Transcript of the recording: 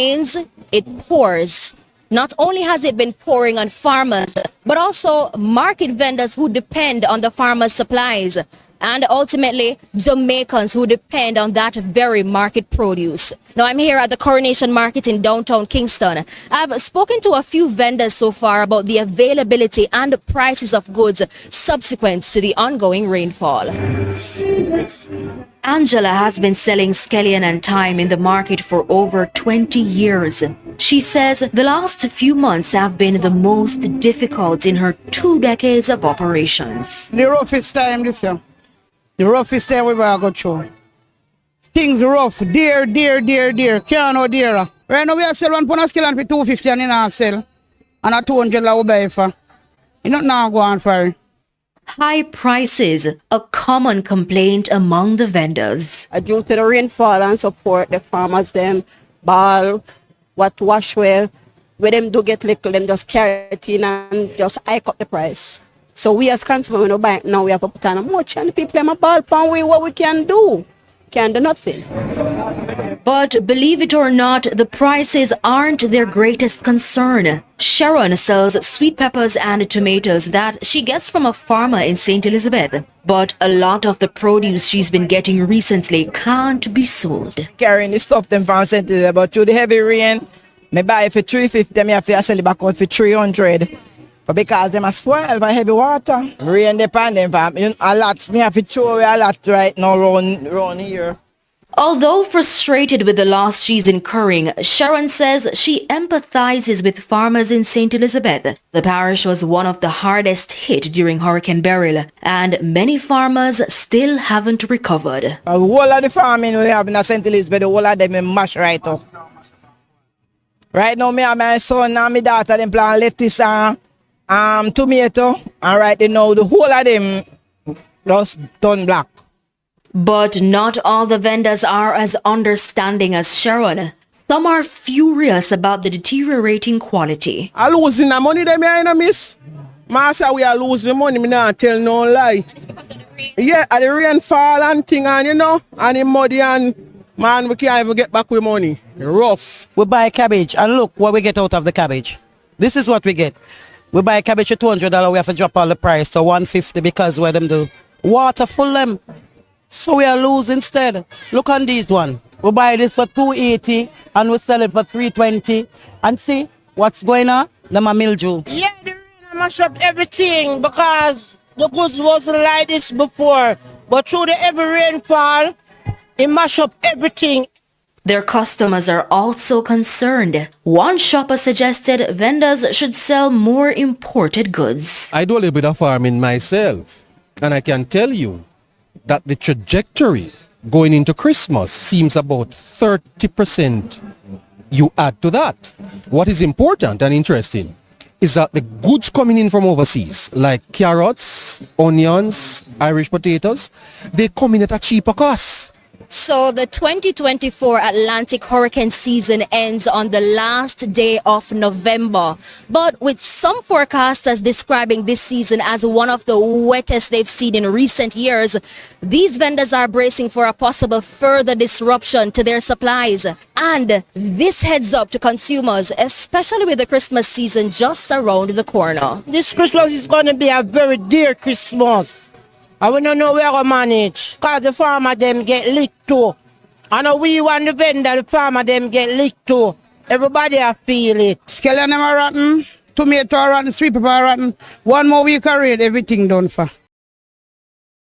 rains, it pours. Not only has it been pouring on farmers, but also market vendors who depend on the farmers' supplies, and ultimately Jamaicans who depend on that very market produce. Now I'm here at the Coronation Market in downtown Kingston. I've spoken to a few vendors so far about the availability and the prices of goods subsequent to the ongoing rainfall. Angela has been selling scallion and thyme in the market for over 20 years. She says the last few months have been the most difficult in her 2 decades of operations. The roughest time this year. The roughest time we ever go through. Things rough, dear. Can't no dearer. Right now we are sell 1 pound of scallion for 250 and in our sell. And a 200 we buy for. You don't now go on for it. High prices, a common complaint among the vendors. Due to the rainfall and support, the farmers them ball, what wash well, where them do get little, them just carry it in and just hike up the price. So we as consumers, when we buy it now, we have to put on a much and the people them a ball pan we what we can do. Can't do nothing. But believe it or not, the prices aren't their greatest concern. Sharon sells sweet peppers and tomatoes that she gets from a farmer in St. Elizabeth. But a lot of the produce she's been getting recently can't be sold. Carrying the stuff them from St. Elizabeth, but through the heavy rain, me buy it for 350, me have to sell it back out for 300. But because them are spoiled by heavy water. Rain depend them from a lot. Me have to throw away a lot right now around here. Although frustrated with the loss she's incurring, Sharon says she empathizes with farmers in St. Elizabeth. The parish was one of the hardest hit during Hurricane Beryl, and many farmers still haven't recovered. The whole of the farming we have in St. Elizabeth, the whole of them mash right up. Right now, me and my son and my daughter, them plant lettuce and tomato, and right now, the whole of them just done black. But not all the vendors are as understanding as Sharon. Some are furious about the deteriorating quality. I losing the money them here, you know, miss. Master, we are losing the money, me not tell no lie. Yeah, at the rainfall and thing, and you know, and the muddy and man, we can't even get back with money. Rough. We buy cabbage and look what we get out of the cabbage. This is what we get. We buy cabbage for $200, we have to drop all the price to $150 because where them do water full them. So we are losing instead. Look on these one. We buy this for $280 and we sell it for $320. And see what's going on? Them a mildew. Yeah, the rain mash up everything because the goods wasn't like this before. But through the heavy rainfall, it mash up everything. Their customers are also concerned. One shopper suggested vendors should sell more imported goods. I do a little bit of farming myself, and I can tell you that the trajectory going into Christmas seems about 30% you add to that. What is important and interesting is that the goods coming in from overseas, like carrots, onions, Irish potatoes, they come in at a cheaper cost. So the 2024 Atlantic hurricane season ends on the last day of November. But with some forecasters describing this season as one of the wettest they've seen in recent years, these vendors are bracing for a possible further disruption to their supplies. And this heads up to consumers, especially with the Christmas season just around the corner. This Christmas is going to be a very dear Christmas. And we don't know where to manage. Because the farmer them get licked too. And we want the vendor, the farmer them get licked too. Everybody a feel it. Scallion them are rotten, tomato are rotten, sweet pepper are rotten. 1 more week of rain, everything done for.